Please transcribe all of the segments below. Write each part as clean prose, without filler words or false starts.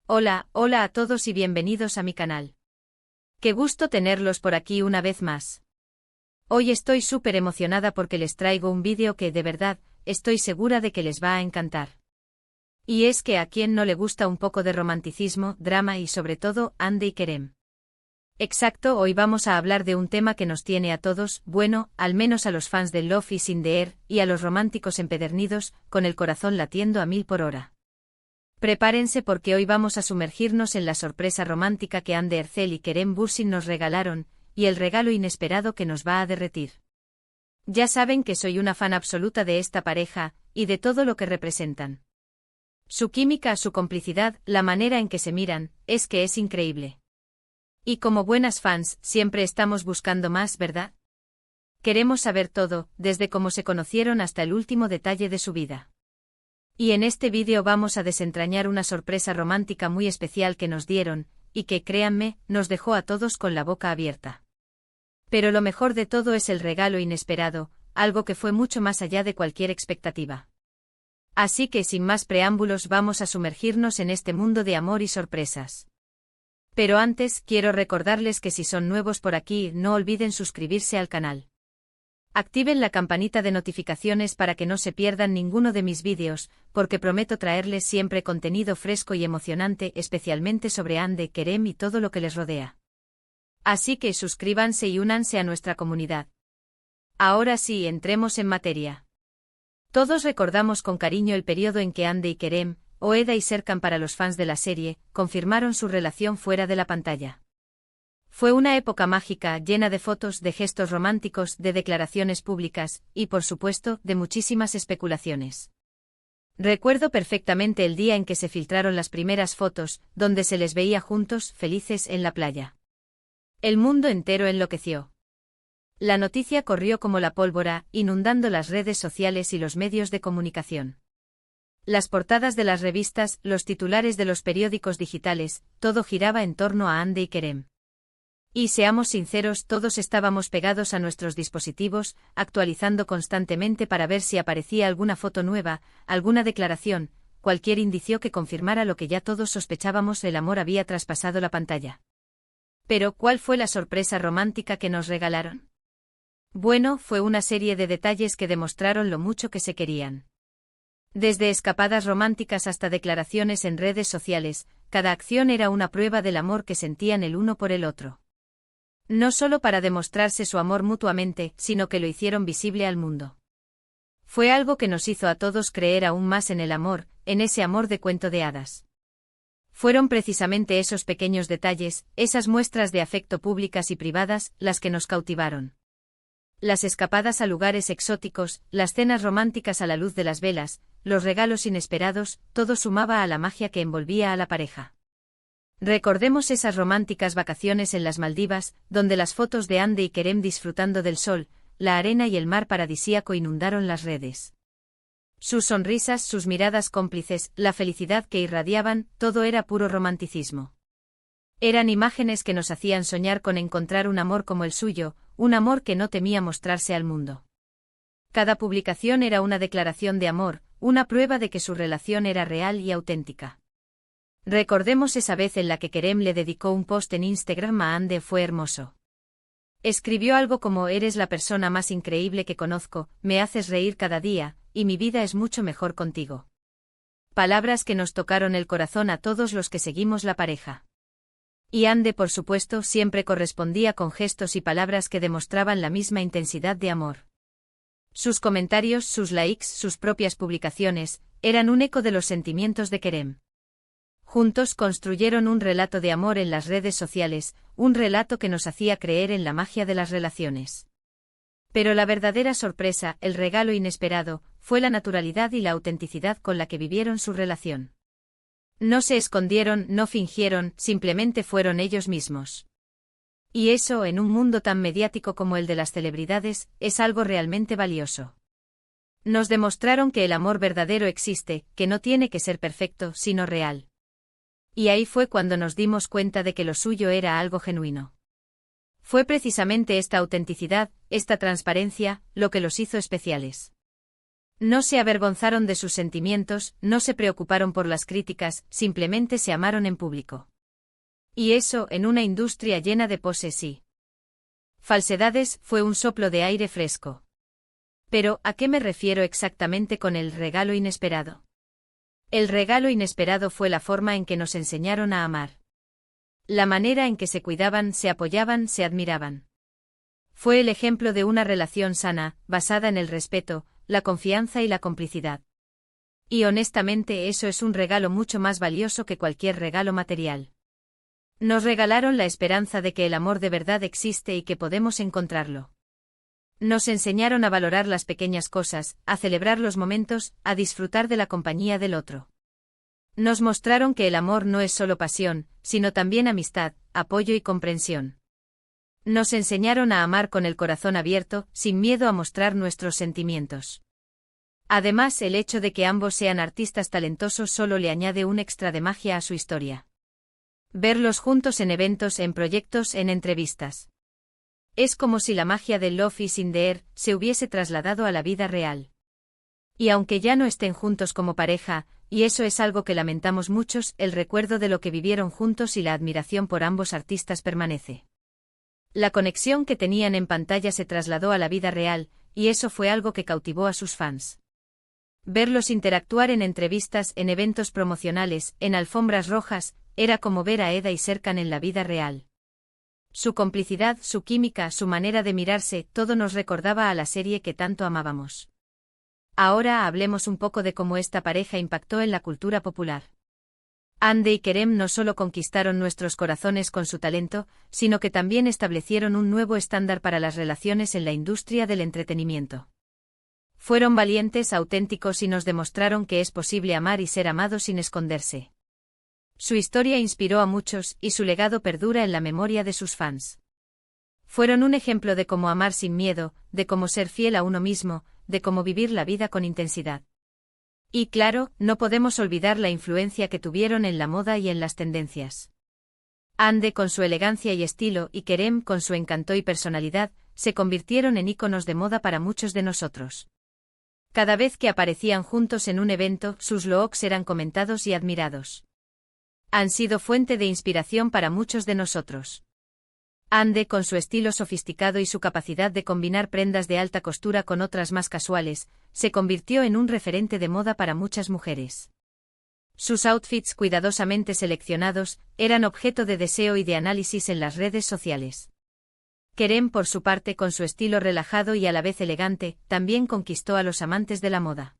Hola, hola a todos y bienvenidos a mi canal. Qué gusto tenerlos por aquí una vez más. Hoy estoy súper emocionada porque les traigo un vídeo que de verdad, estoy segura de que les va a encantar. Y es que a quien no le gusta un poco de romanticismo, drama y sobre todo, Hande y Kerem. Exacto, hoy vamos a hablar de un tema que nos tiene a todos, bueno, al menos a los fans de Love is in the Air, y a los románticos empedernidos, con el corazón latiendo a 1000 por hora. Prepárense porque hoy vamos a sumergirnos en la sorpresa romántica que Hande Erçel y Kerem Bürsin nos regalaron, y el regalo inesperado que nos va a derretir. Ya saben que soy una fan absoluta de esta pareja, y de todo lo que representan. Su química, su complicidad, la manera en que se miran, es que es increíble. Y como buenas fans, siempre estamos buscando más, ¿verdad? Queremos saber todo, desde cómo se conocieron hasta el último detalle de su vida. Y en este vídeo vamos a desentrañar una sorpresa romántica muy especial que nos dieron, y que, créanme, nos dejó a todos con la boca abierta. Pero lo mejor de todo es el regalo inesperado, algo que fue mucho más allá de cualquier expectativa. Así que sin más preámbulos vamos a sumergirnos en este mundo de amor y sorpresas. Pero antes, quiero recordarles que si son nuevos por aquí, no olviden suscribirse al canal. Activen la campanita de notificaciones para que no se pierdan ninguno de mis vídeos, porque prometo traerles siempre contenido fresco y emocionante, especialmente sobre Hande, Kerem y todo lo que les rodea. Así que suscríbanse y únanse a nuestra comunidad. Ahora sí, entremos en materia. Todos recordamos con cariño el periodo en que Hande y Kerem, o Eda y Serkan para los fans de la serie, confirmaron su relación fuera de la pantalla. Fue una época mágica, llena de fotos, de gestos románticos, de declaraciones públicas, y por supuesto, de muchísimas especulaciones. Recuerdo perfectamente el día en que se filtraron las primeras fotos, donde se les veía juntos, felices en la playa. El mundo entero enloqueció. La noticia corrió como la pólvora, inundando las redes sociales y los medios de comunicación. Las portadas de las revistas, los titulares de los periódicos digitales, todo giraba en torno a Hande y Kerem. Y seamos sinceros, todos estábamos pegados a nuestros dispositivos, actualizando constantemente para ver si aparecía alguna foto nueva, alguna declaración, cualquier indicio que confirmara lo que ya todos sospechábamos: el amor había traspasado la pantalla. Pero, ¿cuál fue la sorpresa romántica que nos regalaron? Bueno, fue una serie de detalles que demostraron lo mucho que se querían. Desde escapadas románticas hasta declaraciones en redes sociales, cada acción era una prueba del amor que sentían el uno por el otro. No solo para demostrarse su amor mutuamente, sino que lo hicieron visible al mundo. Fue algo que nos hizo a todos creer aún más en el amor, en ese amor de cuento de hadas. Fueron precisamente esos pequeños detalles, esas muestras de afecto públicas y privadas, las que nos cautivaron. Las escapadas a lugares exóticos, las cenas románticas a la luz de las velas, los regalos inesperados, todo sumaba a la magia que envolvía a la pareja. Recordemos esas románticas vacaciones en las Maldivas, donde las fotos de Hande y Kerem disfrutando del sol, la arena y el mar paradisíaco inundaron las redes. Sus sonrisas, sus miradas cómplices, la felicidad que irradiaban, todo era puro romanticismo. Eran imágenes que nos hacían soñar con encontrar un amor como el suyo, un amor que no temía mostrarse al mundo. Cada publicación era una declaración de amor, una prueba de que su relación era real y auténtica. Recordemos esa vez en la que Kerem le dedicó un post en Instagram a Hande. Fue hermoso. Escribió algo como: eres la persona más increíble que conozco, me haces reír cada día, y mi vida es mucho mejor contigo. Palabras que nos tocaron el corazón a todos los que seguimos la pareja. Y Hande, por supuesto, siempre correspondía con gestos y palabras que demostraban la misma intensidad de amor. Sus comentarios, sus likes, sus propias publicaciones, eran un eco de los sentimientos de Kerem. Juntos construyeron un relato de amor en las redes sociales, un relato que nos hacía creer en la magia de las relaciones. Pero la verdadera sorpresa, el regalo inesperado, fue la naturalidad y la autenticidad con la que vivieron su relación. No se escondieron, no fingieron, simplemente fueron ellos mismos. Y eso, en un mundo tan mediático como el de las celebridades, es algo realmente valioso. Nos demostraron que el amor verdadero existe, que no tiene que ser perfecto, sino real. Y ahí fue cuando nos dimos cuenta de que lo suyo era algo genuino. Fue precisamente esta autenticidad, esta transparencia, lo que los hizo especiales. No se avergonzaron de sus sentimientos, no se preocuparon por las críticas, simplemente se amaron en público. Y eso, en una industria llena de poses y falsedades, fue un soplo de aire fresco. Pero, ¿a qué me refiero exactamente con el regalo inesperado? El regalo inesperado fue la forma en que nos enseñaron a amar. La manera en que se cuidaban, se apoyaban, se admiraban. Fue el ejemplo de una relación sana, basada en el respeto, la confianza y la complicidad. Y honestamente eso es un regalo mucho más valioso que cualquier regalo material. Nos regalaron la esperanza de que el amor de verdad existe y que podemos encontrarlo. Nos enseñaron a valorar las pequeñas cosas, a celebrar los momentos, a disfrutar de la compañía del otro. Nos mostraron que el amor no es solo pasión, sino también amistad, apoyo y comprensión. Nos enseñaron a amar con el corazón abierto, sin miedo a mostrar nuestros sentimientos. Además, el hecho de que ambos sean artistas talentosos solo le añade un extra de magia a su historia. Verlos juntos en eventos, en proyectos, en entrevistas. Es como si la magia de Love is in the Air se hubiese trasladado a la vida real. Y aunque ya no estén juntos como pareja, y eso es algo que lamentamos muchos, el recuerdo de lo que vivieron juntos y la admiración por ambos artistas permanece. La conexión que tenían en pantalla se trasladó a la vida real, y eso fue algo que cautivó a sus fans. Verlos interactuar en entrevistas, en eventos promocionales, en alfombras rojas, era como ver a Eda y Serkan en la vida real. Su complicidad, su química, su manera de mirarse, todo nos recordaba a la serie que tanto amábamos. Ahora hablemos un poco de cómo esta pareja impactó en la cultura popular. Hande y Kerem no solo conquistaron nuestros corazones con su talento, sino que también establecieron un nuevo estándar para las relaciones en la industria del entretenimiento. Fueron valientes, auténticos y nos demostraron que es posible amar y ser amado sin esconderse. Su historia inspiró a muchos, y su legado perdura en la memoria de sus fans. Fueron un ejemplo de cómo amar sin miedo, de cómo ser fiel a uno mismo, de cómo vivir la vida con intensidad. Y claro, no podemos olvidar la influencia que tuvieron en la moda y en las tendencias. Hande con su elegancia y estilo y Kerem con su encanto y personalidad, se convirtieron en íconos de moda para muchos de nosotros. Cada vez que aparecían juntos en un evento, sus looks eran comentados y admirados. Han sido fuente de inspiración para muchos de nosotros. Hande con su estilo sofisticado y su capacidad de combinar prendas de alta costura con otras más casuales, se convirtió en un referente de moda para muchas mujeres. Sus outfits cuidadosamente seleccionados, eran objeto de deseo y de análisis en las redes sociales. Kerem por su parte con su estilo relajado y a la vez elegante, también conquistó a los amantes de la moda.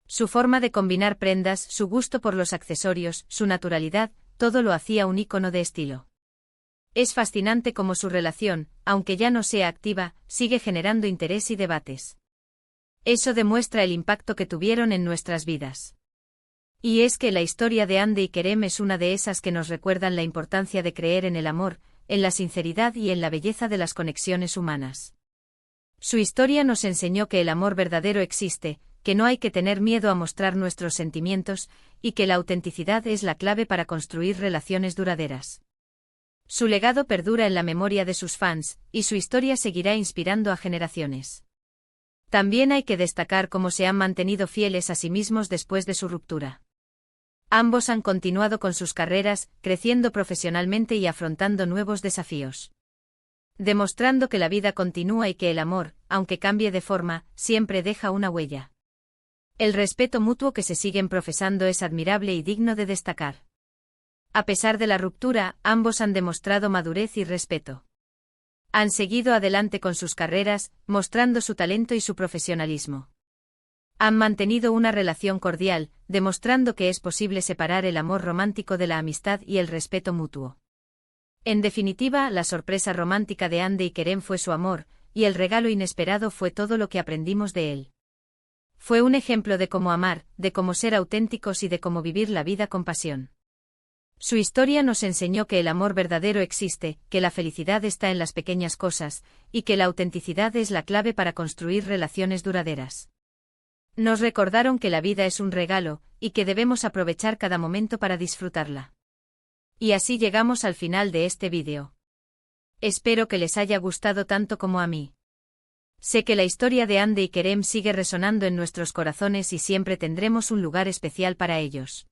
Su forma de combinar prendas, su gusto por los accesorios, su naturalidad, todo lo hacía un ícono de estilo. Es fascinante cómo su relación, aunque ya no sea activa, sigue generando interés y debates. Eso demuestra el impacto que tuvieron en nuestras vidas. Y es que la historia de Hande y Kerem es una de esas que nos recuerdan la importancia de creer en el amor, en la sinceridad y en la belleza de las conexiones humanas. Su historia nos enseñó que el amor verdadero existe, que no hay que tener miedo a mostrar nuestros sentimientos, y que la autenticidad es la clave para construir relaciones duraderas. Su legado perdura en la memoria de sus fans, y su historia seguirá inspirando a generaciones. También hay que destacar cómo se han mantenido fieles a sí mismos después de su ruptura. Ambos han continuado con sus carreras, creciendo profesionalmente y afrontando nuevos desafíos. Demostrando que la vida continúa y que el amor, aunque cambie de forma, siempre deja una huella. El respeto mutuo que se siguen profesando es admirable y digno de destacar. A pesar de la ruptura, ambos han demostrado madurez y respeto. Han seguido adelante con sus carreras, mostrando su talento y su profesionalismo. Han mantenido una relación cordial, demostrando que es posible separar el amor romántico de la amistad y el respeto mutuo. En definitiva, la sorpresa romántica de Hande y Kerem fue su amor, y el regalo inesperado fue todo lo que aprendimos de él. Fue un ejemplo de cómo amar, de cómo ser auténticos y de cómo vivir la vida con pasión. Su historia nos enseñó que el amor verdadero existe, que la felicidad está en las pequeñas cosas, y que la autenticidad es la clave para construir relaciones duraderas. Nos recordaron que la vida es un regalo, y que debemos aprovechar cada momento para disfrutarla. Y así llegamos al final de este vídeo. Espero que les haya gustado tanto como a mí. Sé que la historia de Hande y Kerem sigue resonando en nuestros corazones y siempre tendremos un lugar especial para ellos.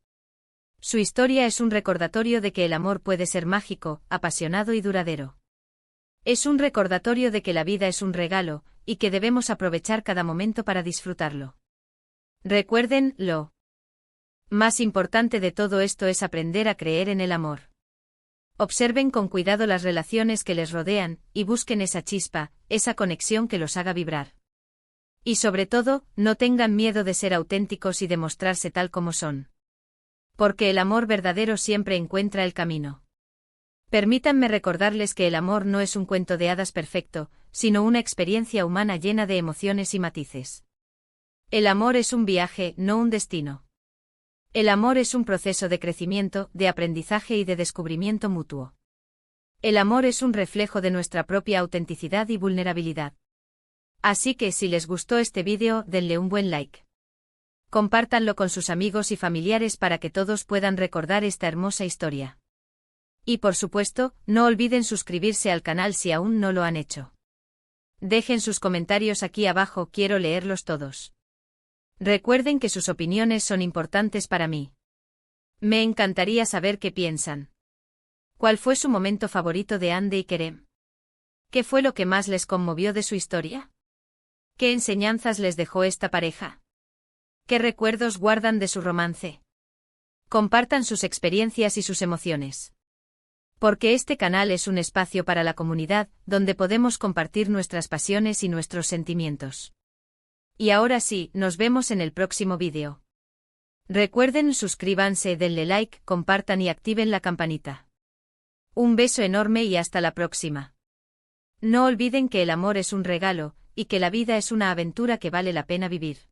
Su historia es un recordatorio de que el amor puede ser mágico, apasionado y duradero. Es un recordatorio de que la vida es un regalo, y que debemos aprovechar cada momento para disfrutarlo. Recuerden, lo más importante de todo esto es aprender a creer en el amor. Observen con cuidado las relaciones que les rodean, y busquen esa chispa, esa conexión que los haga vibrar. Y sobre todo, no tengan miedo de ser auténticos y de mostrarse tal como son. Porque el amor verdadero siempre encuentra el camino. Permítanme recordarles que el amor no es un cuento de hadas perfecto, sino una experiencia humana llena de emociones y matices. El amor es un viaje, no un destino. El amor es un proceso de crecimiento, de aprendizaje y de descubrimiento mutuo. El amor es un reflejo de nuestra propia autenticidad y vulnerabilidad. Así que si les gustó este vídeo, denle un buen like. Compártanlo con sus amigos y familiares para que todos puedan recordar esta hermosa historia. Y por supuesto, no olviden suscribirse al canal si aún no lo han hecho. Dejen sus comentarios aquí abajo, quiero leerlos todos. Recuerden que sus opiniones son importantes para mí. Me encantaría saber qué piensan. ¿Cuál fue su momento favorito de Hande y Kerem? ¿Qué fue lo que más les conmovió de su historia? ¿Qué enseñanzas les dejó esta pareja? ¿Qué recuerdos guardan de su romance? Compartan sus experiencias y sus emociones. Porque este canal es un espacio para la comunidad, donde podemos compartir nuestras pasiones y nuestros sentimientos. Y ahora sí, nos vemos en el próximo vídeo. Recuerden, suscríbanse, denle like, compartan y activen la campanita. Un beso enorme y hasta la próxima. No olviden que el amor es un regalo, y que la vida es una aventura que vale la pena vivir.